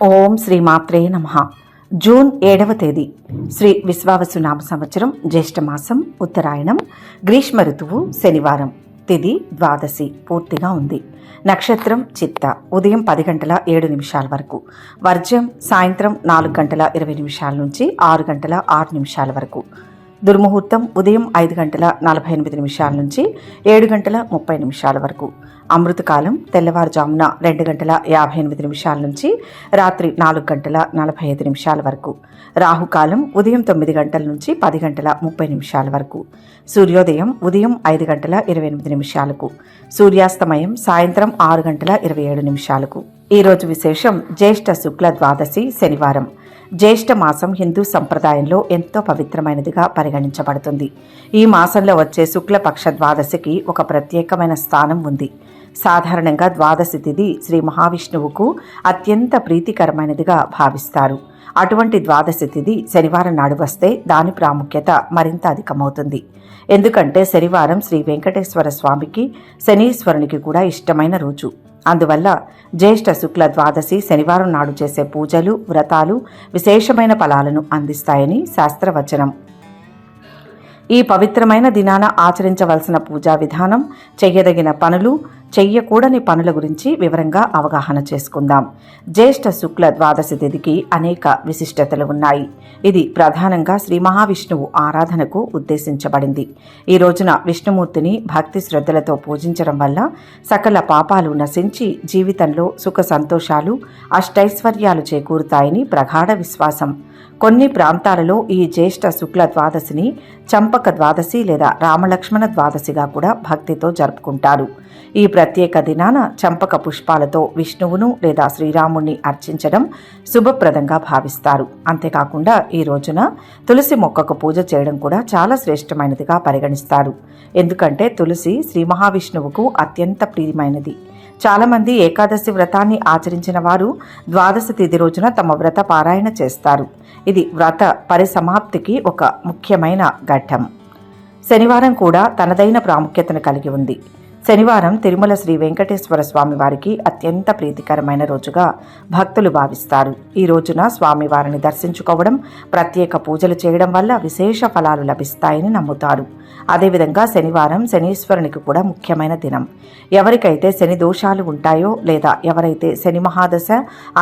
ఓం శ్రీమాత్రే నమః. జూన్ 7వ తేదీ శ్రీ విశ్వావసునామ సంవత్సరం జ్యేష్ఠమాసం ఉత్తరాయణం గ్రీష్మ ఋతువు శనివారం. తిథి ద్వాదశి పూర్తిగా ఉంది. నక్షత్రం చిత్త ఉదయం 10 గంటల 7 నిమిషాల వరకు. వర్జ్యం సాయంత్రం 4 గంటల 20 నిమిషాల నుంచి 6 గంటల 6 నిమిషాల వరకు. దుర్ముహూర్తం ఉదయం 5 గంటల 48 నిమిషాల నుంచి 7 గంటల 30 నిమిషాల వరకు. అమృతకాలం తెల్లవారుజామున 2 గంటల 58 నిమిషాల నుంచి రాత్రి 4 గంటల 45 నిమిషాల వరకు. రాహుకాలం ఉదయం 9 గంటల నుంచి 10 గంటల 30 నిమిషాల వరకు. సూర్యోదయం ఉదయం 5 గంటల 28 నిమిషాలకు. సూర్యాస్తమయం సాయంత్రం 6 గంటల 27 నిమిషాలకు. ఈరోజు విశేషం జ్యేష్ఠ శుక్ల ద్వాదశి శనివారం. జ్యేష్ఠ మాసం హిందూ సంప్రదాయంలో ఎంతో పవిత్రమైనదిగా పరిగణించబడుతుంది. ఈ మాసంలో వచ్చే శుక్లపక్ష ద్వాదశికి ఒక ప్రత్యేకమైన స్థానం ఉంది. సాధారణంగా ద్వాదశి తిథి శ్రీ మహావిష్ణువుకు అత్యంత ప్రీతికరమైనదిగా భావిస్తారు. అటువంటి ద్వాదశి తిథి శనివారం నాడు వస్తే దాని ప్రాముఖ్యత మరింత అధికమవుతుంది. ఎందుకంటే శనివారం శ్రీ వెంకటేశ్వర స్వామికి శనీశ్వరునికి కూడా ఇష్టమైన రోజు. అందువల్ల జ్యేష్ఠ శుక్ల ద్వాదశి శనివారం నాడు చేసే పూజలు వ్రతాలు విశేషమైన ఫలాలను అందిస్తాయని శాస్త్రవచనం. ఈ పవిత్రమైన దినాన ఆచరించవలసిన పూజా విధానం, చెయ్యదగిన పనులు, చెయ్యకూడని పనుల గురించి వివరంగా అవగాహన చేసుకుందాం. జ్యేష్ఠ శుక్ల ద్వాదశి తిథికి అనేక విశిష్టతలు ఉన్నాయి. ఇది ప్రధానంగా శ్రీ మహావిష్ణువు ఆరాధనకు ఉద్దేశించబడింది. ఈ రోజున విష్ణుమూర్తిని భక్తి శ్రద్ధలతో పూజించడం వల్ల సకల పాపాలు నశించి జీవితంలో సుఖ సంతోషాలు అష్టైశ్వర్యాలు చేకూరుతాయని ప్రగాఢ విశ్వాసం. కొన్ని ప్రాంతాలలో ఈ జ్యేష్ఠ శుక్ల ద్వాదశిని చంపక ద్వాదశి లేదా రామలక్ష్మణ ద్వాదశిగా కూడా భక్తితో జరుపుకుంటారు. ఈ ప్రత్యేక దినాన చంపక పుష్పాలతో విష్ణువును లేదా శ్రీరాముణ్ణి అర్చించడం శుభప్రదంగా భావిస్తారు. అంతేకాకుండా ఈ రోజున తులసి మొక్కకు పూజ చేయడం కూడా చాలా శ్రేష్టమైనదిగా పరిగణిస్తారు. ఎందుకంటే తులసి శ్రీ మహావిష్ణువుకు అత్యంత ప్రియమైనది. చాలామంది ఏకాదశి వ్రతాన్ని ఆచరించిన వారు ద్వాదశి తిథి రోజున తమ వ్రత పారాయణ చేస్తారు. ఇది వ్రత పరిసమాప్తికి ఒక ముఖ్యమైన ఘట్టం. శనివారం కూడా తనదైన ప్రాముఖ్యతను కలిగి ఉంది. శనివారం తిరుమల శ్రీ వెంకటేశ్వర స్వామి వారికి అత్యంత ప్రీతికరమైన రోజుగా భక్తులు భావిస్తారు. ఈ రోజున స్వామివారిని దర్శించుకోవడం, ప్రత్యేక పూజలు చేయడం వల్ల విశేష ఫలాలు లభిస్తాయని నమ్ముతారు. అదేవిధంగా శనివారం శనీశ్వరునికి కూడా ముఖ్యమైన దినం. ఎవరికైతే శని దోషాలు ఉంటాయో లేదా ఎవరైతే శని మహాదశ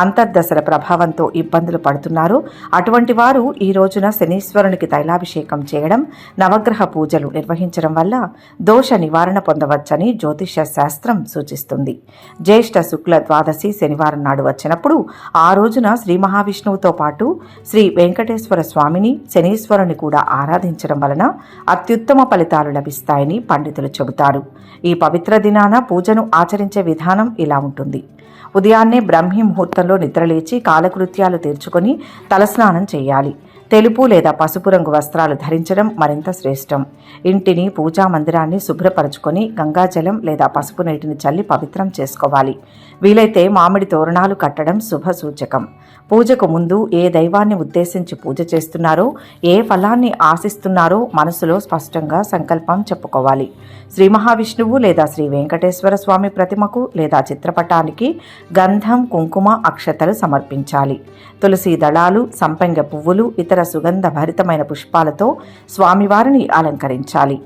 అంతర్దశల ప్రభావంతో ఇబ్బందులు పడుతున్నారో అటువంటి వారు ఈ రోజున శనీశ్వరునికి తైలాభిషేకం చేయడం, నవగ్రహ పూజలు నిర్వహించడం వల్ల దోష నివారణ పొందవచ్చని జ్యోతిష శాస్త్రం సూచిస్తుంది. జ్యేష్ఠ శుక్ల ద్వాదశి శనివారం నాడు వచ్చినప్పుడు ఆ రోజున శ్రీ మహావిష్ణువుతో పాటు శ్రీ వెంకటేశ్వర స్వామిని శనీశ్వరుని కూడా ఆరాధించడం వలన అత్యుత్తమ ఫలితాలు లభిస్తాయని పండితులు చెబుతారు. ఈ పవిత్ర దినాన పూజను ఆచరించే విధానం ఇలా ఉంటుంది. ఉదయాన్నే బ్రహ్మీ ముహూర్తంలో నిద్రలేచి కాలకృత్యాలు తీర్చుకొని తలస్నానం చేయాలి. తెలుపు లేదా పసుపు రంగు వస్త్రాలు ధరించడం మరింత శ్రేష్టం. ఇంటిని పూజా మందిరాన్ని శుభ్రపరచుకొని గంగాజలం లేదా పసుపు నీటిని చల్లి పవిత్రం చేసుకోవాలి. వీలైతే మామిడి తోరణాలు కట్టడం శుభ సూచకం. పూజకు ముందు ఏ దైవాన్ని ఉద్దేశించి పూజ చేస్తున్నారో, ఏ ఫలాన్ని ఆశిస్తున్నారో మనసులో స్పష్టంగా సంకల్పం చెప్పుకోవాలి. శ్రీ మహావిష్ణువు లేదా శ్రీ వెంకటేశ్వర స్వామి ప్రతిమకు లేదా చిత్రపటానికి గంధం, కుంకుమ, అక్షతలు సమర్పించాలి. తులసి దళాలు, సంపెంగ పువ్వులు, ఇతర సుగంధ భరితమైన పుష్పాలతో స్వామివారిని అలంకరించాలి.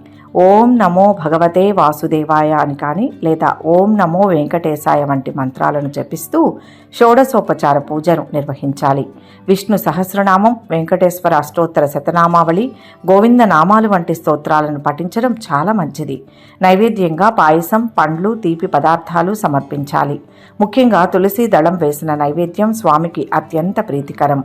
ఓం నమో భగవతే వాసుదేవాయ అని కానీ లేదా ఓం నమో వెంకటేశాయ వంటి మంత్రాలను జపిస్తూ షోడశోపచార పూజను నిర్వహించాలి. విష్ణు సహస్రనామం, వెంకటేశ్వర అష్టోత్తర శతనామావళి, గోవింద నామాలు వంటి స్తోత్రాలను పఠించడం చాలా మంచిది. నైవేద్యంగా పాయసం, పండ్లు, తీపి పదార్థాలు సమర్పించాలి. ముఖ్యంగా తులసి దళం వేసిన నైవేద్యం స్వామికి అత్యంత ప్రీతికరం.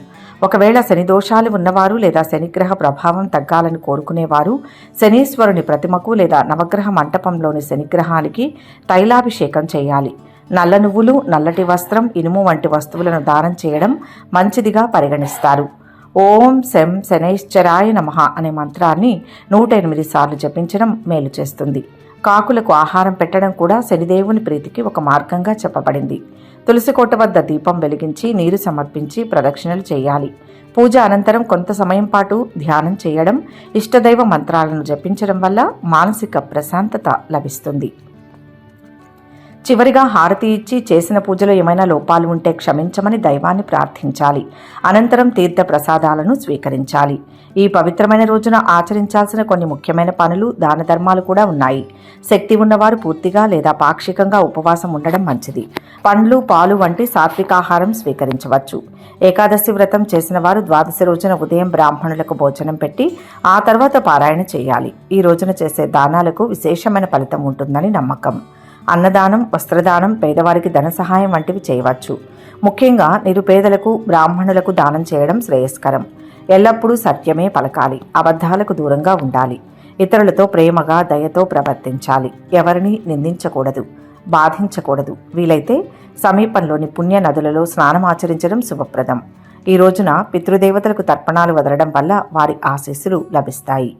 ఒకవేళ శని దోషాలు ఉన్నవారు లేదా శనిగ్రహ ప్రభావం తగ్గాలని కోరుకునేవారు శనీశ్వరుని ప్రతిమకు లేదా నవగ్రహ మంటపంలోని శనిగ్రహానికి తైలాభిషేకం చేయాలి. నల్ల నువ్వులు, నల్లటి వస్త్రం, ఇనుము వంటి వస్తువులను దానం చేయడం మంచిదిగా పరిగణిస్తారు. ఓం శం శనైశ్చరాయ నమః అనే మంత్రాన్ని 108 సార్లు జపించడం మేలు చేస్తుంది. కాకులకు ఆహారం పెట్టడం కూడా శనిదేవుని ప్రీతికి ఒక మార్గంగా చెప్పబడింది. తులసికోట వద్ద దీపం వెలిగించి నీరు సమర్పించి ప్రదక్షిణలు చేయాలి. పూజ అనంతరం కొంత సమయం పాటు ధ్యానం చేయడం, ఇష్టదైవ మంత్రాలను జపించడం వల్ల మానసిక ప్రశాంతత లభిస్తుంది. చివరిగా హారతి ఇచ్చి చేసిన పూజలో ఏమైనా లోపాలు ఉంటే క్షమించమని దైవాన్ని ప్రార్థించాలి. అనంతరం తీర్థ ప్రసాదాలను స్వీకరించాలి. ఈ పవిత్రమైన రోజున ఆచరించాల్సిన కొన్ని ముఖ్యమైన పనులు, దాన ధర్మాలు కూడా ఉన్నాయి. శక్తి ఉన్నవారు పూర్తిగా లేదా పాక్షికంగా ఉపవాసం ఉండడం మంచిది. పండ్లు, పాలు వంటి సాత్వికాహారం స్వీకరించవచ్చు. ఏకాదశి వ్రతం చేసిన వారు ద్వాదశి రోజున ఉదయం బ్రాహ్మణులకు భోజనం పెట్టి ఆ తర్వాత పారాయణ చేయాలి. ఈ రోజున చేసే దానాలకు విశేషమైన ఫలితం ఉంటుందని నమ్మకం. అన్నదానం, వస్త్రదానం, పేదవారికి ధన సహాయం వంటివి చేయవచ్చు. ముఖ్యంగా నిరుపేదలకు, బ్రాహ్మణులకు దానం చేయడం శ్రేయస్కరం. ఎల్లప్పుడూ సత్యమే పలకాలి. అబద్ధాలకు దూరంగా ఉండాలి. ఇతరులతో ప్రేమగా, దయతో ప్రవర్తించాలి. ఎవరిని నిందించకూడదు, బాధించకూడదు. వీలైతే సమీపంలోని పుణ్య నదులలో స్నానం ఆచరించడం శుభప్రదం. ఈ రోజున పితృదేవతలకు తర్పణాలు వదలడం వల్ల వారి ఆశీస్సులు లభిస్తాయి.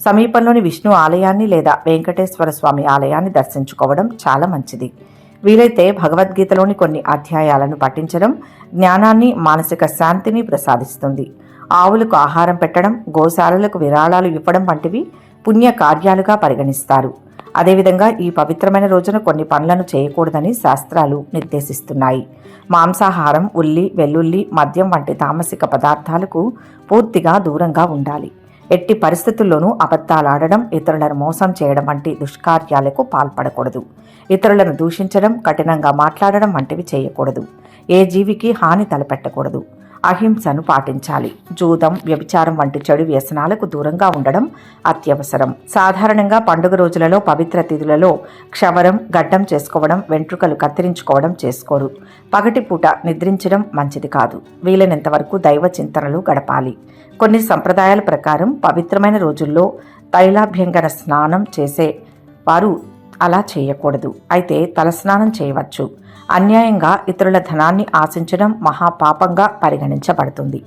సమీపంలోని విష్ణు ఆలయాన్ని లేదా వెంకటేశ్వర స్వామి ఆలయాన్ని దర్శించుకోవడం చాలా మంచిది. వీలైతే భగవద్గీతలోని కొన్ని అధ్యాయాలను పఠించడం జ్ఞానాన్ని, మానసిక శాంతిని ప్రసాదిస్తుంది. ఆవులకు ఆహారం పెట్టడం, గోశాలలకు విరాళాలు ఇవ్వడం వంటివి పుణ్య కార్యాలుగా పరిగణిస్తారు. అదేవిధంగా ఈ పవిత్రమైన రోజున కొన్ని పనులను చేయకూడదని శాస్త్రాలు నిర్దేశిస్తున్నాయి. మాంసాహారం, ఉల్లి, వెల్లుల్లి, మద్యం వంటి తామసిక పదార్థాలకు పూర్తిగా దూరంగా ఉండాలి. ఎట్టి పరిస్థితుల్లోనూ అబద్ధాలాడడం, ఇతరులను మోసం చేయడం వంటి దుష్కార్యాలకు పాల్పడకూడదు. ఇతరులను దూషించడం, కఠినంగా మాట్లాడడం వంటివి చేయకూడదు. ఏ జీవికి హాని తలపెట్టకూడదు. అహింసను పాటించాలి. జూదం, వ్యభిచారం వంటి చెడు వ్యసనాలకు దూరంగా ఉండడం అత్యవసరం. సాధారణంగా పండుగ రోజులలో, పవిత్ర తిథులలో క్షవరం, గడ్డం చేసుకోవడం, వెంట్రుకలు కత్తిరించుకోవడం చేసుకోరు. పగటిపూట నిద్రించడం మంచిది కాదు. వీలైనంత వరకు దైవ చింతనలు గడపాలి. కొన్ని సంప్రదాయాల ప్రకారం పవిత్రమైన రోజుల్లో తైలాభ్యంగన స్నానం చేసే వారు అలా చేయకూడదు. అయితే తలస్నానం చేయవచ్చు. అన్యాయంగా ఇతరుల ధనాన్ని ఆశించడం మహాపాపంగా పరిగణించబడుతుంది.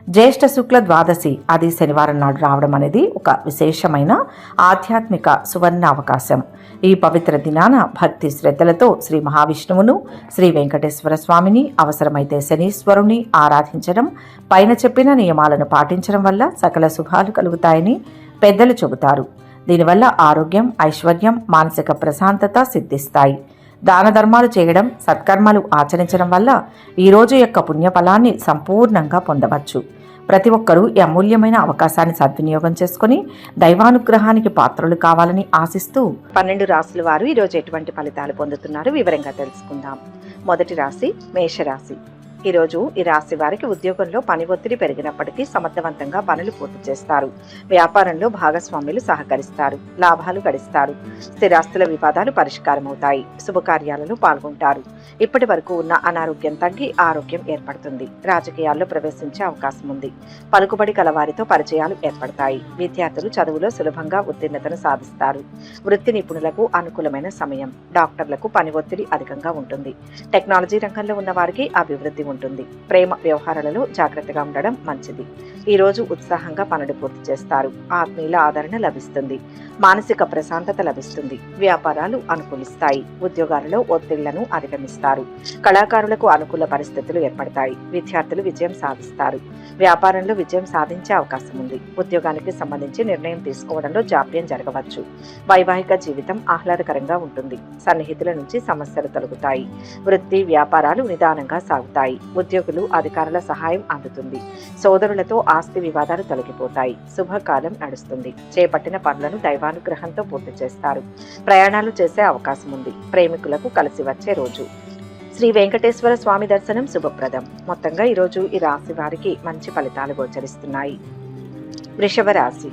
జ్యేష్ఠ శుక్ల ద్వాదశి, అది శనివారం నాడు రావడం అనేది ఒక విశేషమైన ఆధ్యాత్మిక సువర్ణ అవకాశం. ఈ పవిత్ర దినాన భక్తి శ్రద్ధలతో శ్రీ మహావిష్ణువును, శ్రీ వెంకటేశ్వర స్వామిని, అవసరమైతే శనీశ్వరుని ఆరాధించడం, పైన చెప్పిన నియమాలను పాటించడం వల్ల సకల శుభాలు కలుగుతాయని పెద్దలు చెబుతారు. దీనివల్ల ఆరోగ్యం, ఐశ్వర్యం, మానసిక ప్రశాంతత సిద్ధిస్తాయి. దాన ధర్మాలు చేయడం, సత్కర్మలు ఆచరించడం వల్ల ఈ రోజు యొక్క పుణ్యఫలాన్ని సంపూర్ణంగా పొందవచ్చు. ప్రతి ఒక్కరూ ఈ అమూల్యమైన అవకాశాన్ని సద్వినియోగం చేసుకుని దైవానుగ్రహానికి పాత్రలు కావాలని ఆశిస్తూ 12 రాశుల వారు ఈరోజు ఎటువంటి ఫలితాలు పొందుతున్నారు వివరంగా తెలుసుకుందాం. మొదటి రాశి మేషరాశి. ఈరోజు ఈ రాశి వారికి ఉద్యోగంలో పని ఒత్తిడి పెరిగినప్పటికీ సమర్థవంతంగా పనులు పూర్తి చేస్తారు. వ్యాపారంలో భాగస్వాములు సహకరిస్తారు. లాభాలు గడిస్తారు. స్థిరాస్తుల వివాదాలు పరిష్కారం అవుతాయి. శుభకార్యాలలో పాల్గొంటారు. ఇప్పటి వరకు ఉన్న అనారోగ్యం తగ్గి ఆరోగ్యం ఏర్పడుతుంది. రాజకీయాల్లో ప్రవేశించే అవకాశం ఉంది. పలుకుబడి కలవారితో పరిచయాలు ఏర్పడతాయి. విద్యార్థులు చదువులో సులభంగా ఉత్తీర్ణతను సాధిస్తారు. వృత్తి నిపుణులకు అనుకూలమైన సమయం. డాక్టర్లకు పని ఒత్తిడి అధికంగా ఉంటుంది. టెక్నాలజీ రంగంలో ఉన్న వారికి అభివృద్ధి ఉంటుంది. ప్రేమ వ్యవహారాలలో జాగ్రత్తగా ఉండడం మంచిది. ఈ రోజు ఉత్సాహంగా పనులు పూర్తి చేస్తారు. ఆత్మీయుల ఆదరణ లభిస్తుంది. మానసిక ప్రశాంతత లభిస్తుంది. వ్యాపారాలు అనుకూలిస్తాయి. ఉద్యోగాలలో ఒత్తిళ్లను అధిగమిస్తారు. కళాకారులకు అనుకూల పరిస్థితులు ఏర్పడతాయి. విద్యార్థులు విజయం సాధిస్తారు. వ్యాపారంలో విజయం సాధించే అవకాశం ఉంది. ఉద్యోగానికి సంబంధించి నిర్ణయం తీసుకోవడంలో జాప్యం జరగవచ్చు. వైవాహిక జీవితం ఆహ్లాదకరంగా ఉంటుంది. సన్నిహితుల నుంచి సమస్యలు తొలగుతాయి. వృత్తి వ్యాపారాలు నిదానంగా సాగుతాయి. ఉద్యోగులు అధికారుల సహాయం అందుతుంది. సోదరులతో ఆస్తి వివాదాలు తొలగిపోతాయి. శుభకాలం నడుస్తుంది. చేపట్టిన పనులను దైవానుగ్రహంతో పూర్తి చేస్తారు. ప్రయాణాలు చేసే అవకాశం ఉంది. ప్రేమికులకు కలిసి వచ్చే రోజు. శ్రీ వెంకటేశ్వర స్వామి దర్శనం శుభప్రదం. మొత్తంగా ఈరోజు ఈ రాశి వారికి మంచి ఫలితాలు గోచరిస్తున్నాయి. వృషభ రాశి.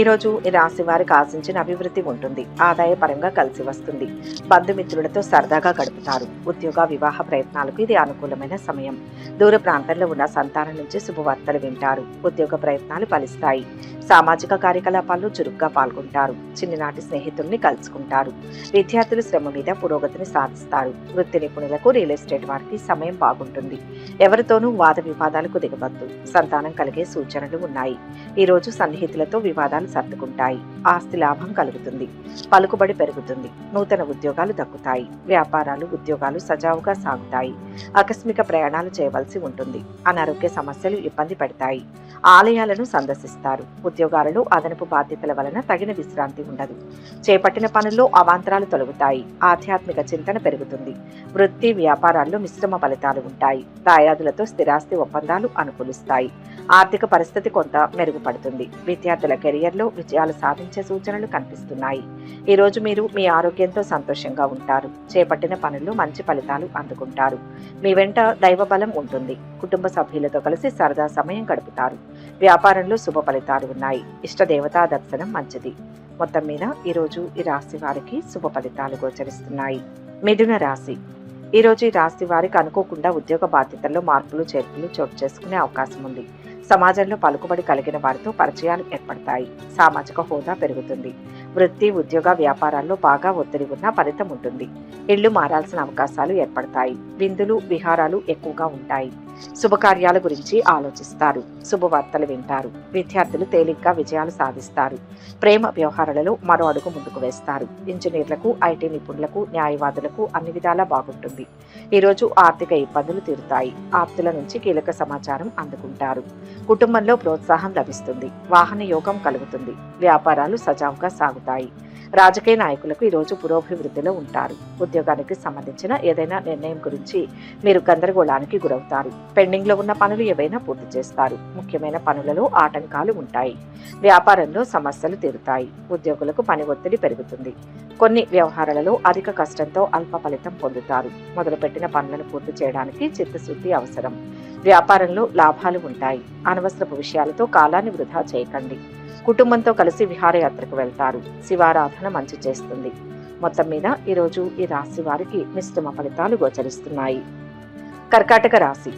ఈరోజు ఈ రాశి వారికి ఆశించిన అభివృద్ధి ఉంటుంది. ఆదాయపరంగా కలిసి వస్తుంది. బంధుమిత్రులతో సరదాగా గడుపుతారు. ఉద్యోగ వివాహ ప్రయత్నాలకు ఇది అనుకూలమైన సమయం. దూర ప్రాంతంలో ఉన్న సంతానం నుంచి శుభవార్తలు వింటారు. ఉద్యోగ ప్రయత్నాలు ఫలిస్తాయి. సామాజిక కార్యకలాపాల్లో చురుగ్గా పాల్గొంటారు. చిన్ననాటి స్నేహితుల్ని కలుసుకుంటారు. విద్యార్థులు శ్రమ మీద పురోగతిని సాధిస్తారు. వృత్తి నిపుణులకు, రియల్ ఎస్టేట్ వారికి సమయం బాగుంటుంది. ఎవరితోనూ వాద వివాదాలకు దిగవద్దు. సంతానం కలిగే సూచనలు ఉన్నాయి. ఈ రోజు సన్నిహితులతో వివాదాలు కార్యాలు సర్దుకుంటాయి. ఆస్తి లాభం కలుగుతుంది. పలుకుబడి పెరుగుతుంది. నూతన ఉద్యోగాలు దక్కుతాయి. వ్యాపారాలు, ఉద్యోగాలు సజావుగా సాగుతాయి. ఆకస్మిక ప్రయాణాలు చేయవలసి ఉంటుంది. అనారోగ్య సమస్యలు ఇబ్బంది పెడతాయి. ఆలయాలను సందర్శిస్తారు. ఉద్యోగాలలో అదనపు బాధ్యతల వలన తగిన విశ్రాంతి ఉండదు. చేపట్టిన పనుల్లో అవాంతరాలు తొలగుతాయి. ఆధ్యాత్మిక చింతన పెరుగుతుంది. వృత్తి, వ్యాపారాల్లో మిశ్రమ ఫలితాలు ఉంటాయి. దాయాదులతో స్థిరాస్తి ఒప్పందాలు అనుకూలిస్తాయి. ఆర్థిక పరిస్థితి కొంత మెరుగుపడుతుంది. విద్యార్థుల కెరియర్లో విజయాలు సాధించే సూచనలు కనిపిస్తున్నాయి. ఈ రోజు మీరు మీ ఆరోగ్యంతో సంతోషంగా ఉంటారు. చేపట్టిన పనుల్లో మంచి ఫలితాలు అందుకుంటారు. మీ వెంట దైవ బలం ఉంటుంది. కుటుంబ సభ్యులతో కలిసి సరదా సమయం గడుపుతారు. వ్యాపారంలో శుభ ఫలితాలు ఉన్నాయి. ఇష్టదేవతా దర్శనం మంచిది. మొత్తం మీద ఈరోజు ఈ రాశి వారికి శుభ ఫలితాలు గోచరిస్తున్నాయి. మిథున రాశి. ఈరోజు ఈ రాశి వారికి అనుకోకుండా ఉద్యోగ బాధ్యతల్లో మార్పులు చేర్పులు చోటు చేసుకునే అవకాశం ఉంది. సమాజంలో పలుకుబడి కలిగిన వారితో పరిచయాలు ఏర్పడతాయి. సామాజిక హోదా పెరుగుతుంది. వృత్తి, ఉద్యోగ, వ్యాపారాల్లో బాగా ఒత్తిడి ఉన్న ఫలితం ఉంటుంది. ఇళ్లు మారాల్సిన అవకాశాలు ఏర్పడతాయి. విందులు, విహారాలు ఎక్కువగా ఉంటాయి. శుభకార్యాల గురించి ఆలోచిస్తారు. శుభవార్తలు వింటారు. విద్యార్థులు తేలిగ్గా విజయాలు సాధిస్తారు. ప్రేమ వ్యవహారాలలో మరో అడుగు ముందుకు వేస్తారు. ఇంజనీర్లకు, ఐటీ నిపుణులకు, న్యాయవాదులకు అన్ని విధాలా బాగుంటుంది. ఈరోజు ఆర్థిక ఇబ్బందులు తీరుతాయి. ఆప్తుల నుంచి కీలక సమాచారం అందుకుంటారు. కుటుంబంలో ప్రోత్సాహం లభిస్తుంది. వాహన యోగం కలుగుతుంది. వ్యాపారాలు సజావుగా సాగుతాయి. రాజకీయ నాయకులకు ఈరోజు పురోభివృద్ధిలో ఉంటారు. ఉద్యోగానికి సంబంధించిన ఏదైనా నిర్ణయం గురించి మీరు గందరగోళానికి గురవుతారు. పెండింగ్లో ఉన్న పనులు ఏవైనా పూర్తి చేస్తారు. ముఖ్యమైన పనులలో ఆటంకాలు ఉంటాయి. వ్యాపారంలో సమస్యలు తీరుతాయి. ఉద్యోగులకు పని ఒత్తిడి పెరుగుతుంది. కొన్ని వ్యవహారాలలో అధిక కష్టంతో అల్ప ఫలితం పొందుతారు. మొదలుపెట్టిన పనులను పూర్తి చేయడానికి చిత్తశుద్ధి అవసరం. వ్యాపారంలో లాభాలు ఉంటాయి. అనవసరపు విషయాలతో కాలాన్ని వృధా చేయకండి. కుటుంబంతో కలిసి విహారయాత్రకు వెళ్తారు. శివారాధన మంచి చేస్తుంది. మొత్తం మీద ఈరోజు ఈ రాశి వారికి మిశ్రమ ఫలితాలు గోచరిస్తున్నాయి. కర్కాటక రాశి.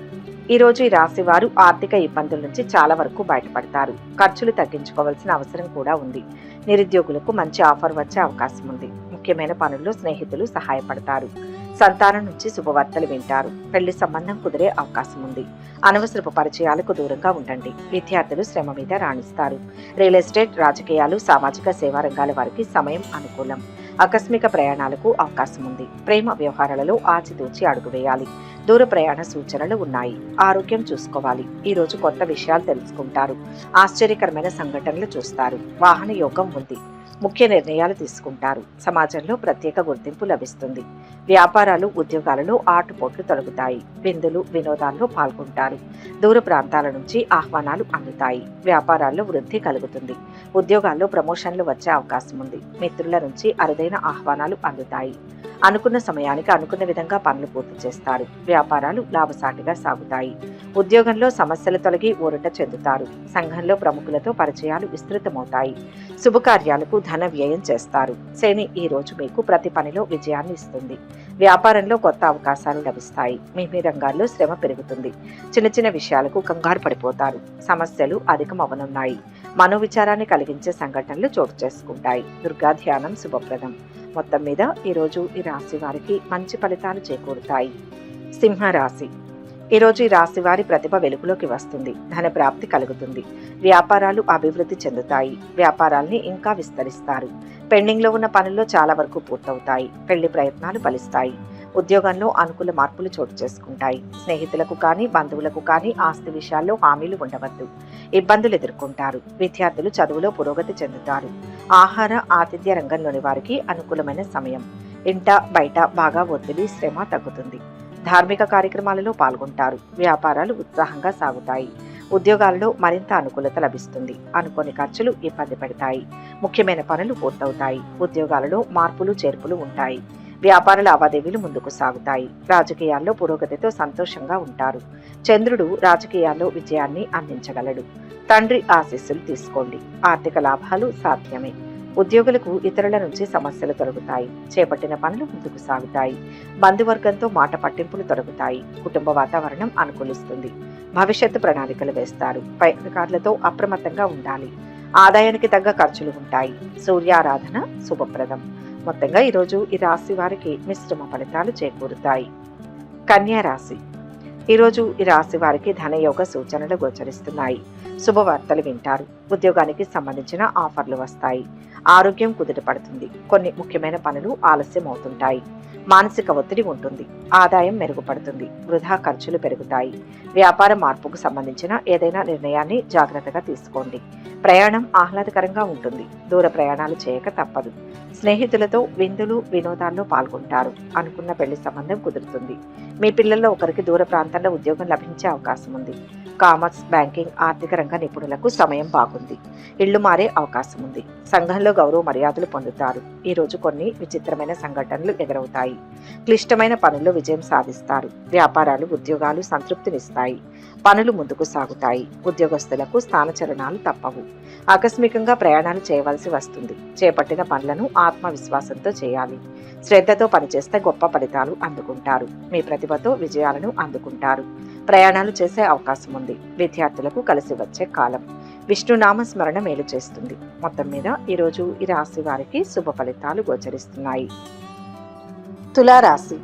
ఈరోజు ఈ రాశి వారు ఆర్థిక ఇబ్బందుల నుంచి చాలా వరకు బయటపడతారు. ఖర్చులు తగ్గించుకోవాల్సిన అవసరం కూడా ఉంది. నిరుద్యోగులకు మంచి ఆఫర్ వచ్చే అవకాశం ఉంది. ముఖ్యమైన పనుల్లో స్నేహితులు సహాయపడతారు. సంతానం నుంచి శుభవార్తలు వింటారు. పెళ్లి సంబంధం కుదిరే అవకాశం ఉంది. అనవసరపు పరిచయాలకు దూరంగా ఉండండి. విద్యార్థులు శ్రమ మీద రాణిస్తారు. రియల్ ఎస్టేట్, రాజకీయాలు, సామాజిక సేవా రంగాల వారికి సమయం అనుకూలం. ఆకస్మిక ప్రయాణాలకు అవకాశం ఉంది. ప్రేమ వ్యవహారాలలో ఆచితూచి అడుగు వేయాలి. దూర ప్రయాణ సూచనలు ఉన్నాయి. ఆరోగ్యం చూసుకోవాలి. ఈ రోజు కొత్త విషయాలు తెలుసుకుంటారు. ఆశ్చర్యకరమైన సంఘటనలు చూస్తారు. వాహన యోగం ఉంది. ముఖ్య నిర్ణయాలు తీసుకుంటారు. సమాజంలో ప్రత్యేక గుర్తింపు లభిస్తుంది. వ్యాపారాలు, ఉద్యోగాలలో ఆటుపోట్లు తొలగుతాయి. విందులు, వినోదాల్లో పాల్గొంటారు. దూర ప్రాంతాల నుంచి ఆహ్వానాలు అందుతాయి. వ్యాపారాల్లో వృద్ధి కలుగుతుంది. ఉద్యోగాల్లో ప్రమోషన్లు వచ్చే అవకాశం ఉంది. మిత్రుల నుంచి అరుదైన ఆహ్వానాలు అందుతాయి. అనుకున్న సమయానికి అనుకున్న విధంగా పనులు పూర్తి చేస్తారు. వ్యాపారాలు లాభసాటిగా సాగుతాయి. ఉద్యోగంలో సమస్యలు తొలగి ఊరట చెందుతారు. సంఘంలో ప్రముఖులతో పరిచయాలు విస్తృతమవుతాయి. శుభకార్యాలకు ధన వ్యయం చేస్తారు. శని ఈ రోజు మీకు ప్రతి పనిలో విజయాన్ని ఇస్తుంది. వ్యాపారంలో కొత్త అవకాశాలు లభిస్తాయి. మీ రంగాల్లో శ్రమ పెరుగుతుంది. చిన్న చిన్న విషయాలకు కంగారు పడిపోతారు. సమస్యలు అధికమవనున్నాయి. మనోవిచారాన్ని కలిగించే సంఘటనలు చోటు చేసుకుంటాయి. దుర్గా ధ్యానం శుభప్రదం. మొత్తం మీద ఈరోజు ఈ రాశి వారికి మంచి ఫలితాలు చేకూరుతాయి. సింహరాశి. ఈరోజు ఈ రాశి వారి ప్రతిభ వెలుగులోకి వస్తుంది. ధన ప్రాప్తి కలుగుతుంది. వ్యాపారాలు అభివృద్ధి చెందుతాయి. వ్యాపారాల్ని ఇంకా విస్తరిస్తారు. పెండింగ్లో ఉన్న పనుల్లో చాలా వరకు పూర్తవుతాయి. పెళ్లి ప్రయత్నాలు ఫలిస్తాయి. ఉద్యోగంలో అనుకూల మార్పులు చోటు చేసుకుంటాయి. స్నేహితులకు కానీ బంధువులకు కానీ ఆస్తి విషయాల్లో హామీలు ఉండవద్దు. ఇబ్బందులు ఎదుర్కొంటారు. విద్యార్థులు చదువులో పురోగతి చెందుతారు. ఆహార, ఆతిథ్య రంగంలోని వారికి అనుకూలమైన సమయం. ఇంట బయట బాగా ఒత్తిడి, శ్రమ తగ్గుతుంది. ధార్మిక కార్యక్రమాలలో పాల్గొంటారు. వ్యాపారాలు ఉత్సాహంగా సాగుతాయి. ఉద్యోగాలలో మరింత అనుకూలత లభిస్తుంది. అనుకోని ఖర్చులు ఇబ్బంది పెడతాయి. ముఖ్యమైన పనులు పూర్తవుతాయి. ఉద్యోగాలలో మార్పులు చేర్పులు ఉంటాయి. వ్యాపార లావాదేవీలు ముందుకు సాగుతాయి. రాజకీయాల్లో పురోగతితో సంతోషంగా ఉంటారు. చంద్రుడు రాజకీయాల్లో విజయాన్ని అందించగలడు. తండ్రి ఆశీస్సులు తీసుకోండి. ఆర్థిక లాభాలు సాధ్యమే. ఉద్యోగులకు ఇతరుల నుంచి సమస్యలు తొలగుతాయి. చేపట్టిన పనులు ముందుకు సాగుతాయి. బంధువర్గంతో మాట పట్టింపులు తొలగుతాయి. కుటుంబ వాతావరణం అనుకూలిస్తుంది. భవిష్యత్తు ప్రణాళికలు వేస్తారు. పై అధికారులతో అప్రమత్తంగా ఉండాలి. ఆదాయానికి తగ్గ ఖర్చులు ఉంటాయి. సూర్యారాధన శుభప్రదం. మొత్తంగా ఈరోజు ఈ రాశి వారికి మిశ్రమ ఫలితాలు చేకూరుతాయి. కన్యా రాశి. ఈరోజు ఈ రాశి వారికి ధనయోగ సూచనలు గోచరిస్తున్నాయి. శుభవార్తలు వింటారు. ఉద్యోగానికి సంబంధించిన ఆఫర్లు వస్తాయి. ఆరోగ్యం కుదుటపడుతుంది. కొన్ని ముఖ్యమైన పనులు ఆలస్యం అవుతుంటాయి. మానసిక ఒత్తిడి ఉంటుంది. ఆదాయం మెరుగుపడుతుంది. వృధా ఖర్చులు పెరుగుతాయి. వ్యాపార మార్పుకు సంబంధించిన ఏదైనా నిర్ణయాన్ని జాగ్రత్తగా తీసుకోండి. ప్రయాణం ఆహ్లాదకరంగా ఉంటుంది. దూర ప్రయాణాలు చేయక తప్పదు. స్నేహితులతో విందులు వినోదాల్లో పాల్గొంటారు. అనుకున్న పెళ్లి సంబంధం కుదురుతుంది. మీ పిల్లల్లో ఒకరికి దూర ప్రాంతాల్లో ఉద్యోగం లభించే అవకాశం ఉంది. కామర్స్, బ్యాంకింగ్, ఆర్థిక రంగ నిపుణులకు సమయం బాగుంది. ఇళ్లు మారే అవకాశం ఉంది. సంఘంలో గౌరవ మర్యాదలు పొందుతారు. ఈరోజు కొన్ని విచిత్రమైన సంఘటనలు ఎదురవుతాయి. క్లిష్టమైన పనుల్లో విజయం సాధిస్తారు. వ్యాపారాలు, ఉద్యోగాలు సంతృప్తినిస్తాయి. పనులు ముందుకు సాగుతాయి. ఉద్యోగస్తులకు స్థానచలనాలు తప్పవు. ఆకస్మికంగా ప్రయాణాలు చేయవలసి వస్తుంది. చేపట్టిన పనులను ఆత్మవిశ్వాసంతో చేయాలి. శ్రద్ధతో పనిచేస్తే గొప్ప ఫలితాలు అందుకుంటారు. మీ ప్రతిభతో విజయాలను అందుకుంటారు. ప్రయాణాలు చేసే అవకాశం ఉంది. విద్యార్థులకు కలిసి వచ్చే కాలం. విష్ణునామ స్మరణ మేలు చేస్తుంది. మొత్తం మీద ఈరోజు ఈ రాశి వారికి శుభ ఫలితాలు గోచరిస్తున్నాయి. తులారాశి.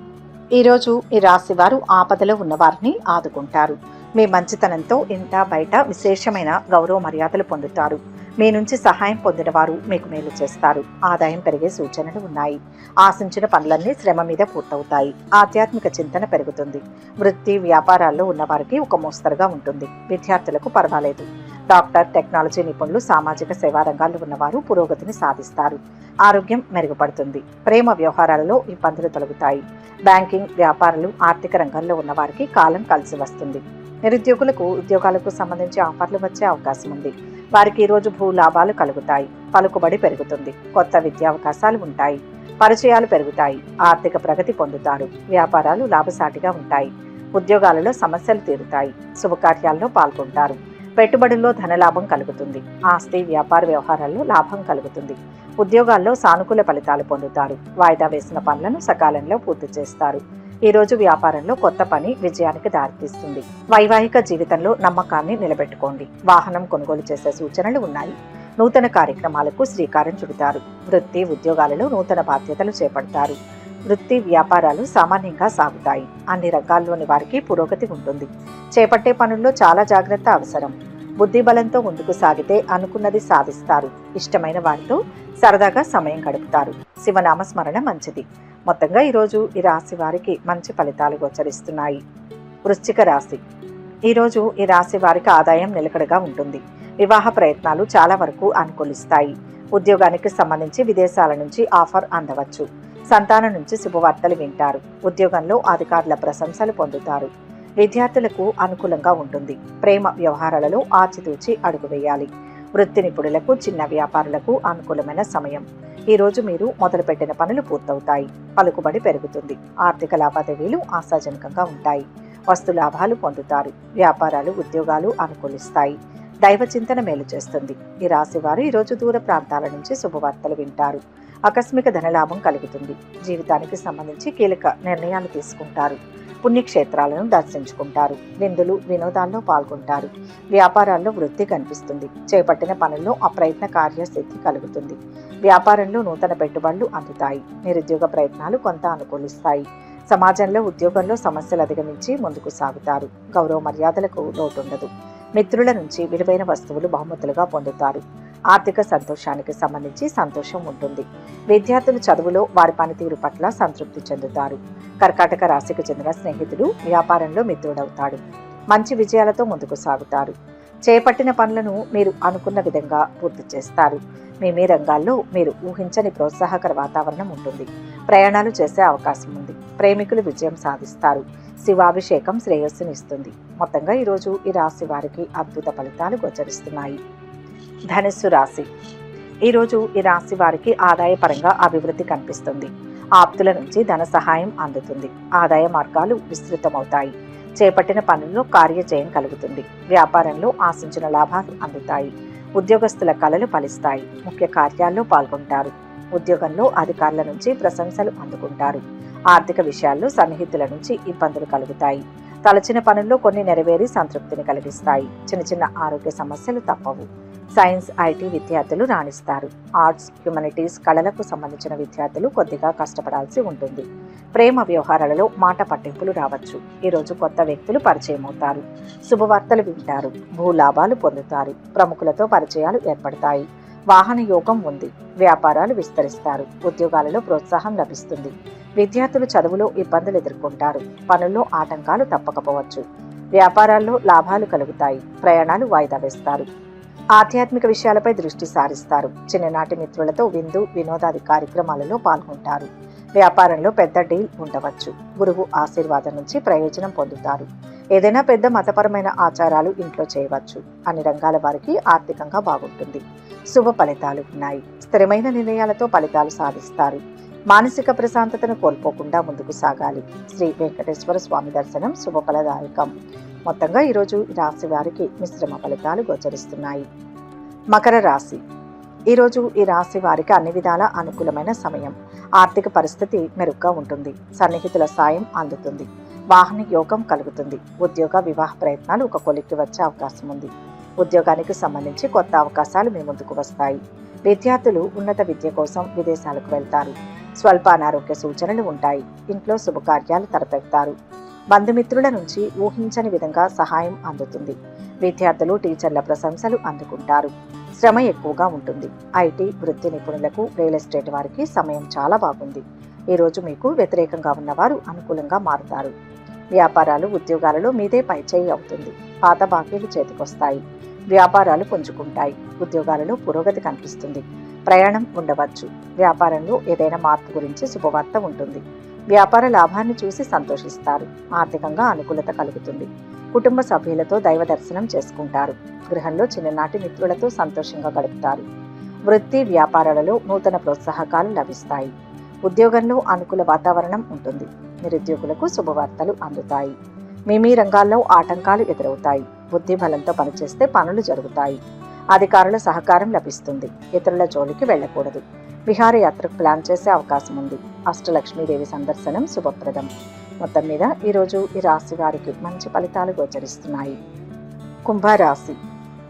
ఈరోజు ఈ రాశి వారు ఆపదలో ఉన్నవారిని ఆదుకుంటారు. మీ మంచితనంతో ఇంట బయట విశేషమైన గౌరవ మర్యాదలు పొందుతారు. మీ నుంచి సహాయం పొందిన వారు మీకు మేలు చేస్తారు. ఆదాయం పెరిగే సూచనలు ఉన్నాయి. ఆశించిన పనులన్నీ శ్రమ మీద పూర్తవుతాయి. ఆధ్యాత్మిక చింతన పెరుగుతుంది. వృత్తి వ్యాపారాల్లో ఉన్నవారికి ఒక మోస్తరుగా ఉంటుంది. విద్యార్థులకు పర్వాలేదు. డాక్టర్, టెక్నాలజీ నిపుణులు, సామాజిక సేవా రంగాల్లో ఉన్నవారు పురోగతిని సాధిస్తారు. ఆరోగ్యం మెరుగుపడుతుంది. ప్రేమ వ్యవహారాలలో ఇబ్బందులు తొలగుతాయి. బ్యాంకింగ్, వ్యాపారాలు, ఆర్థిక రంగంలో ఉన్నవారికి కాలం కలిసి వస్తుంది. నిరుద్యోగులకు ఉద్యోగాలకు సంబంధించి ఆఫర్లు వచ్చే అవకాశం ఉంది. వారికి ఈరోజు భూ లాభాలు కలుగుతాయి. పలుకుబడి పెరుగుతుంది. కొత్త విద్యావకాశాలు ఉంటాయి. పరిచయాలు పెరుగుతాయి. ఆర్థిక ప్రగతి పొందుతారు. వ్యాపారాలు లాభసాటిగా ఉంటాయి. ఉద్యోగాలలో సమస్యలు తీరుతాయి. శుభకార్యాల్లో పాల్గొంటారు. పెట్టుబడుల్లో ధనలాభం కలుగుతుంది. ఆస్తి వ్యాపార వ్యవహారాల్లో లాభం కలుగుతుంది. ఉద్యోగాల్లో సానుకూల ఫలితాలు పొందుతారు. వాయిదా వేసిన పనులను సకాలంలో పూర్తి చేస్తారు. ఈరోజు వ్యాపారంలో కొత్త పని విజయానికి దారితీస్తుంది. వైవాహిక జీవితంలో నమ్మకాన్ని నిలబెట్టుకోండి. వాహనం కొనుగోలు చేసే సూచనలు ఉన్నాయి. నూతన కార్యక్రమాలకు శ్రీకారం చుడతారు. వృత్తి ఉద్యోగాలలో నూతన బాధ్యతలు చేపడతారు. వృత్తి వ్యాపారాలు సామాన్యంగా సాగుతాయి. అన్ని రంగాల్లోని వారికి పురోగతి ఉంటుంది. చేపట్టే పనుల్లో చాలా జాగ్రత్త అవసరం. బుద్ధి బలంతో ముందుకు సాగితే అనుకున్నది సాధిస్తారు. ఇష్టమైన వారితో సరదాగా సమయం గడుపుతారు. శివనామ స్మరణ మంచిది. మొత్తంగా ఈరోజు ఈ రాశి వారికి మంచి ఫలితాలు గోచరిస్తున్నాయి. వృశ్చిక రాశి. ఈరోజు ఈ రాశి వారికి ఆదాయం నిలకడగా ఉంటుంది. వివాహ ప్రయత్నాలు చాలా వరకు అనుకూలిస్తాయి. ఉద్యోగానికి సంబంధించి విదేశాల నుంచి ఆఫర్ అందవచ్చు. సంతానం నుంచి శుభవార్తలు వింటారు. ఉద్యోగంలో అధికారుల ప్రశంసలు పొందుతారు. విద్యార్థులకు అనుకూలంగా ఉంటుంది. ప్రేమ వ్యవహారాలలో ఆచితూచి అడుగు వేయాలి. వృత్తి నిపుణులకు, చిన్న వ్యాపారులకు అనుకూలమైన సమయం. ఈరోజు మీరు మొదలుపెట్టిన పనులు పూర్తవుతాయి. పలుకుబడి పెరుగుతుంది. ఆర్థిక లావాదేవీలు ఆశాజనకంగా ఉంటాయి. వస్తు లాభాలు పొందుతారు. వ్యాపారాలు, ఉద్యోగాలు అనుకూలిస్తాయి. దైవ చింతన మేలు చేస్తుంది. ఈ రాశి వారు ఈరోజు దూర ప్రాంతాల నుంచి శుభవార్తలు వింటారు. ఆకస్మిక ధనలాభం కలుగుతుంది. జీవితానికి సంబంధించి కీలక నిర్ణయాలు తీసుకుంటారు. పుణ్యక్షేత్రాలను దర్శించుకుంటారు. విందులు వినోదాల్లో పాల్గొంటారు. వ్యాపారాల్లో వృద్ధి కనిపిస్తుంది. చేపట్టిన పనుల్లో అప్రయత్న కార్యసిద్ధి కలుగుతుంది. వ్యాపారంలో నూతన పెట్టుబడులు అందుతాయి. నిరుద్యోగ ప్రయత్నాలు కొంత అనుకూలిస్తాయి. సమాజంలో ఉద్యోగంలో సమస్యలు అధిగమించి ముందుకు సాగుతారు. గౌరవ మర్యాదలకు లోటుండదు. మిత్రుల నుంచి విలువైన వస్తువులు బహుమతులుగా పొందుతారు. ఆర్థిక సంతోషానికి సంబంధించి సంతోషం ఉంటుంది. విద్యార్థులు చదువులో వారి పనితీరు పట్ల సంతృప్తి చెందుతారు. కర్కాటక రాశికి చెందిన స్నేహితుడు వ్యాపారంలో మిత్రుడవుతాడు. మంచి విజయాలతో ముందుకు సాగుతారు. చేపట్టిన పనులను మీరు అనుకున్న విధంగా పూర్తి చేస్తారు. మీ రంగాల్లో మీరు ఊహించని ప్రోత్సాహకర వాతావరణం ఉంటుంది. ప్రయాణాలు చేసే అవకాశం ఉంది. ప్రేమికులు విజయం సాధిస్తారు. శివాభిషేకం శ్రేయస్సునిస్తుంది. మొత్తంగా ఈరోజు ఈ రాశి వారికి అద్భుత ఫలితాలు గోచరిస్తున్నాయి. ధనుస్సు రాశి. ఈరోజు ఈ రాశి వారికి ఆదాయపరంగా అభివృద్ధి కనిపిస్తుంది. ఆప్తుల నుంచి ధన సహాయం అందుతుంది. ఆదాయ మార్గాలు విస్తృతమవుతాయి. చేపట్టిన పనుల్లో కార్యజయం కలుగుతుంది. వ్యాపారంలో ఆశించిన లాభాలు అందుతాయి. ఉద్యోగస్తుల కలలు ఫలిస్తాయి. ముఖ్య కార్యాల్లో పాల్గొంటారు. ఉద్యోగంలో అధికారుల నుంచి ప్రశంసలు అందుకుంటారు. ఆర్థిక విషయాల్లో సన్నిహితుల నుంచి ఇబ్బందులు కలుగుతాయి. తలచిన పనుల్లో కొన్ని నెరవేరి సంతృప్తిని కలిగిస్తాయి. చిన్న చిన్న ఆరోగ్య సమస్యలు తప్పవు. సైన్స్, ఐటీ విద్యార్థులు రాణిస్తారు. ఆర్ట్స్, హ్యుమానిటీస్, కళలకు సంబంధించిన విద్యార్థులు కొద్దిగా కష్టపడాల్సి ఉంటుంది. ప్రేమ వ్యవహారాలలో మాట పట్టింపులు రావచ్చు. ఈరోజు కొత్త వ్యక్తులు పరిచయం అవుతారు. శుభవార్తలు వింటారు. భూలాభాలు పొందుతారు. ప్రముఖులతో పరిచయాలు ఏర్పడతాయి. వాహన యోగం ఉంది. వ్యాపారాలు విస్తరిస్తారు. ఉద్యోగాలలో ప్రోత్సాహం లభిస్తుంది. విద్యార్థులు చదువులో ఇబ్బందులు ఎదుర్కొంటారు. పనుల్లో ఆటంకాలు తప్పకపోవచ్చు. వ్యాపారాల్లో లాభాలు కలుగుతాయి. ప్రయాణాలు వాయిదా వేస్తారు. ఆధ్యాత్మిక విషయాలపై దృష్టి సారిస్తారు. చిన్ననాటి మిత్రులతో విందు, వినోదాది కార్యక్రమాలలో పాల్గొంటారు. వ్యాపారంలో పెద్ద డీల్ ఉండవచ్చు. గురువు ఆశీర్వాదం నుంచి ప్రయోజనం పొందుతారు. ఏదైనా పెద్ద మతపరమైన ఆచారాలు ఇంట్లో చేయవచ్చు. అన్ని రంగాల వారికి ఆర్థికంగా బాగుంటుంది. శుభ ఫలితాలు ఉన్నాయి. స్థిరమైన నిర్ణయాలతో ఫలితాలు సాధిస్తారు. మానసిక ప్రశాంతతను కోల్పోకుండా ముందుకు సాగాలి. శ్రీ వెంకటేశ్వర స్వామి దర్శనం శుభఫలదాయకం. మొత్తంగా ఈరోజు ఈ రాశి వారికి మిశ్రమ ఫలితాలు గోచరిస్తున్నాయి. మకర రాశి. ఈరోజు ఈ రాశి వారికి అన్ని విధాల అనుకూలమైన సమయం. ఆర్థిక పరిస్థితి మెరుగ్గా ఉంటుంది. సన్నిహితుల సాయం అందుతుంది. వాహన యోగం కలుగుతుంది. ఉద్యోగ వివాహ ప్రయత్నాలు ఒక కొలిక్కి వచ్చే అవకాశం ఉంది. ఉద్యోగానికి సంబంధించి కొత్త అవకాశాలు మీ ముందుకు వస్తాయి. విద్యార్థులు ఉన్నత విద్య కోసం విదేశాలకు వెళ్తారు. స్వల్ప అనారోగ్య సూచనలు ఉంటాయి. ఇంట్లో శుభకార్యాలు తలపెడతారు. బంధుమిత్రుల నుంచి ఊహించని విధంగా సహాయం అందుతుంది. విద్యార్థులు టీచర్ల ప్రశంసలు అందుకుంటారు. శ్రమ ఎక్కువగా ఉంటుంది. ఐటీ, వృత్తి నిపుణులకు, రియల్ ఎస్టేట్ వారికి సమయం చాలా బాగుంది. ఈరోజు మీకు వ్యతిరేకంగా ఉన్నవారు అనుకూలంగా మారుతారు. వ్యాపారాలు, ఉద్యోగాలలో మీదే పైచేయి అవుతుంది. పాత బాకీలు చేతికొస్తాయి. వ్యాపారాలు పుంజుకుంటాయి. ఉద్యోగాలలో పురోగతి కనిపిస్తుంది. ప్రయాణం ఉండవచ్చు. వ్యాపారంలో ఏదైనా మార్పు గురించి శుభవార్త ఉంటుంది. వ్యాపార లాభాన్ని చూసి సంతోషిస్తారు. ఆర్థికంగా అనుకూలత కలుగుతుంది. కుటుంబ సభ్యులతో దైవ దర్శనం చేసుకుంటారు. గృహంలో చిన్ననాటి మిత్రులతో సంతోషంగా గడుపుతారు. వృత్తి, వ్యాపారాలలో నూతన ప్రోత్సాహకాలు లభిస్తాయి. ఉద్యోగంలో అనుకూల వాతావరణం ఉంటుంది. నిరుద్యోగులకు శుభవార్తలు అందుతాయి. మీ రంగాల్లో ఆటంకాలు ఎదురవుతాయి. బుద్ధి బలంతో పనిచేస్తే పనులు జరుగుతాయి. అధికారుల సహకారం లభిస్తుంది. ఇతరుల జోలికి వెళ్ళకూడదు. విహారయాత్రకు ప్లాన్ చేసే అవకాశం ఉంది. అష్టలక్ష్మీదేవి సందర్శనం శుభప్రదం. మొత్తం మీద ఈరోజు ఈ రాశి వారికి మంచి ఫలితాలు గోచరిస్తున్నాయి. కుంభరాశి.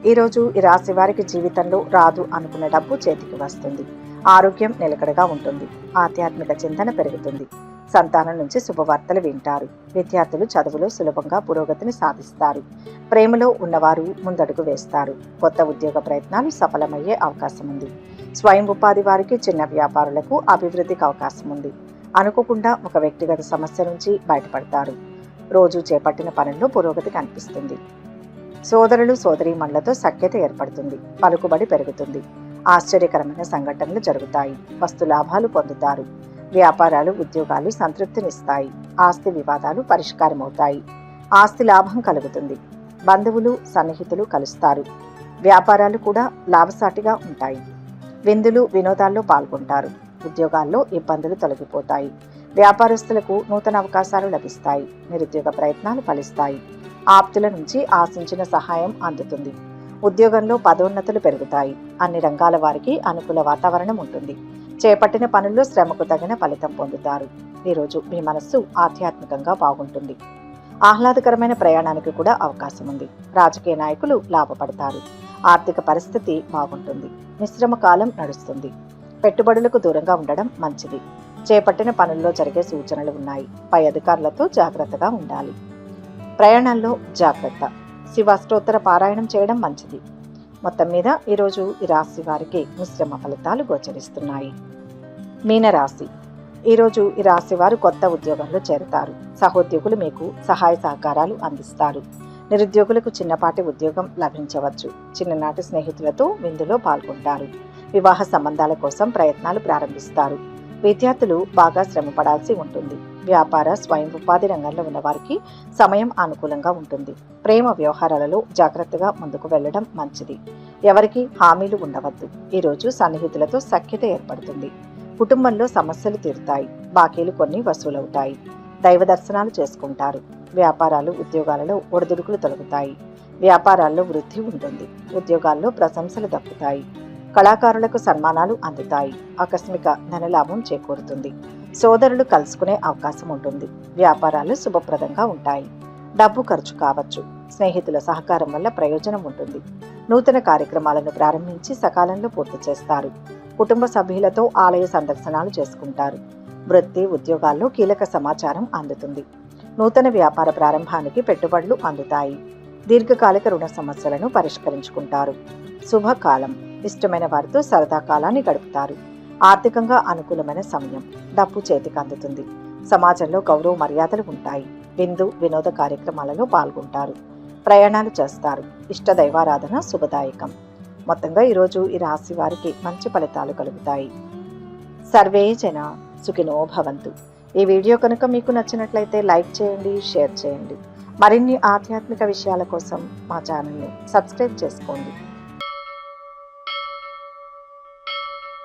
ఈరోజు ఈ రాశి వారికి జీవితంలో రాదు అనుకున్న డబ్బు చేతికి వస్తుంది. ఆరోగ్యం నిలకడగా ఉంటుంది. ఆధ్యాత్మిక చింతన పెరుగుతుంది. సంతానం నుంచి శుభవార్తలు వింటారు. విద్యార్థులు చదువులో సులభంగా పురోగతిని సాధిస్తారు. ప్రేమలో ఉన్నవారు ముందడుగు వేస్తారు. కొత్త ఉద్యోగ ప్రయత్నాలు సఫలమయ్యే అవకాశం ఉంది. స్వయం ఉపాధి వారికి, చిన్న వ్యాపారులకు అభివృద్ధికి అవకాశం ఉంది. అనుకోకుండా ఒక వ్యక్తిగత సమస్య నుంచి బయటపడతారు. రోజు చేపట్టిన పనుల్లో పురోగతి కనిపిస్తుంది. సోదరులు, సోదరీమణులతో సఖ్యత ఏర్పడుతుంది. పలుకుబడి పెరుగుతుంది. ఆశ్చర్యకరమైన సంఘటనలు జరుగుతాయి. వస్తు లాభాలు పొందుతారు. వ్యాపారాలు, ఉద్యోగాలు సంతృప్తినిస్తాయి. ఆస్తి వివాదాలు పరిష్కారమవుతాయి. ఆస్తి లాభం కలుగుతుంది. బంధువులు, సన్నిహితులు కలుస్తారు. వ్యాపారాలు కూడా లాభసాటిగా ఉంటాయి. విందులు, వినోదాల్లో పాల్గొంటారు. ఉద్యోగాల్లో ఇబ్బందులు తొలగిపోతాయి. వ్యాపారస్తులకు నూతన అవకాశాలు లభిస్తాయి. నిరుద్యోగ ప్రయత్నాలు ఫలిస్తాయి. ఆప్తుల నుంచి ఆశించిన సహాయం అందుతుంది. ఉద్యోగంలో పదోన్నతులు పెరుగుతాయి. అన్ని రంగాల వారికి అనుకూల వాతావరణం ఉంటుంది. చేపట్టిన పనుల్లో శ్రమకు తగిన ఫలితం పొందుతారు. ఈరోజు మీ మనస్సు ఆధ్యాత్మికంగా బాగుంటుంది. ఆహ్లాదకరమైన ప్రయాణానికి కూడా అవకాశం ఉంది. రాజకీయ నాయకులు లాభపడతారు. ఆర్థిక పరిస్థితి బాగుంటుంది. మిశ్రమ కాలం నడుస్తుంది. పెట్టుబడులకు దూరంగా ఉండడం మంచిది. చేపట్టిన పనుల్లో జరిగే సూచనలు ఉన్నాయి. పై అధికారులతో జాగ్రత్తగా ఉండాలి. ప్రయాణాల్లో జాగ్రత్త. శివాష్టోత్తర పారాయణం చేయడం మంచిది. మొత్తం మీద ఈరోజు ఈ రాశి వారికి మిశ్రమ ఫలితాలు గోచరిస్తున్నాయి. మీనరాశి. ఈరోజు ఈ రాశి వారు కొత్త ఉద్యోగంలో చేరుతారు. సహోద్యోగులు మీకు సహాయ సహకారాలు అందిస్తారు. నిరుద్యోగులకు చిన్నపాటి ఉద్యోగం లభించవచ్చు. చిన్ననాటి స్నేహితులతో విందులో పాల్గొంటారు. వివాహ సంబంధాల కోసం ప్రయత్నాలు ప్రారంభిస్తారు. విద్యార్థులు బాగా శ్రమ పడాల్సి ఉంటుంది. వ్యాపార, స్వయం ఉపాధి రంగంలో ఉన్నవారికి సమయం అనుకూలంగా ఉంటుంది. ప్రేమ వ్యవహారాలలో జాగ్రత్తగా ముందుకు వెళ్లడం మంచిది. ఎవరికి హామీలు ఉండవద్దు. ఈరోజు సన్నిహితులతో సఖ్యత ఏర్పడుతుంది. కుటుంబంలో సమస్యలు తీరుతాయి. బాకీలు కొన్ని వసూలవుతాయి. దైవ దర్శనాలు చేసుకుంటారు. వ్యాపారాలు, ఉద్యోగాలలో ఒడిదుడుకులు తొలగుతాయి. వ్యాపారాల్లో వృద్ధి ఉంటుంది. ఉద్యోగాల్లో ప్రశంసలు దక్కుతాయి. కళాకారులకు సన్మానాలు అందుతాయి. ఆకస్మిక ధనలాభం చేకూరుతుంది. సోదరులు కలుసుకునే అవకాశం ఉంటుంది. వ్యాపారాలు శుభప్రదంగా ఉంటాయి. డబ్బు ఖర్చు కావచ్చు. స్నేహితుల సహకారం వల్ల ప్రయోజనం ఉంటుంది. నూతన కార్యక్రమాలను ప్రారంభించి సకాలంలో పూర్తి చేస్తారు. కుటుంబ సభ్యులతో ఆలయ సందర్శనాలు చేసుకుంటారు. వృత్తి ఉద్యోగాల్లో కీలక సమాచారం అందుతుంది. నూతన వ్యాపార ప్రారంభానికి పెట్టుబడులు అందుతాయి. దీర్ఘకాలిక రుణ సమస్యలను పరిష్కరించుకుంటారు. శుభకాలం. ఇష్టమైన వారితో సరదా కాలాన్ని గడుపుతారు. ఆర్థికంగా అనుకూలమైన సమయం. డబ్బు చేతికి అందుతుంది. సమాజంలో గౌరవ మర్యాదలు ఉంటాయి. విందు వినోద కార్యక్రమాలలో పాల్గొంటారు. ప్రయాణాలు చేస్తారు. ఇష్ట దైవారాధన శుభదాయకం. మొత్తంగా ఈరోజు ఈ రాశి వారికి మంచి ఫలితాలు కలుగుతాయి. సర్వే జన సుఖినో భవంతు. ఈ వీడియో కనుక మీకు నచ్చినట్లయితే లైక్ చేయండి, షేర్ చేయండి. మరిన్ని ఆధ్యాత్మిక విషయాల కోసం మా ఛానల్ని సబ్స్క్రైబ్ చేసుకోండి.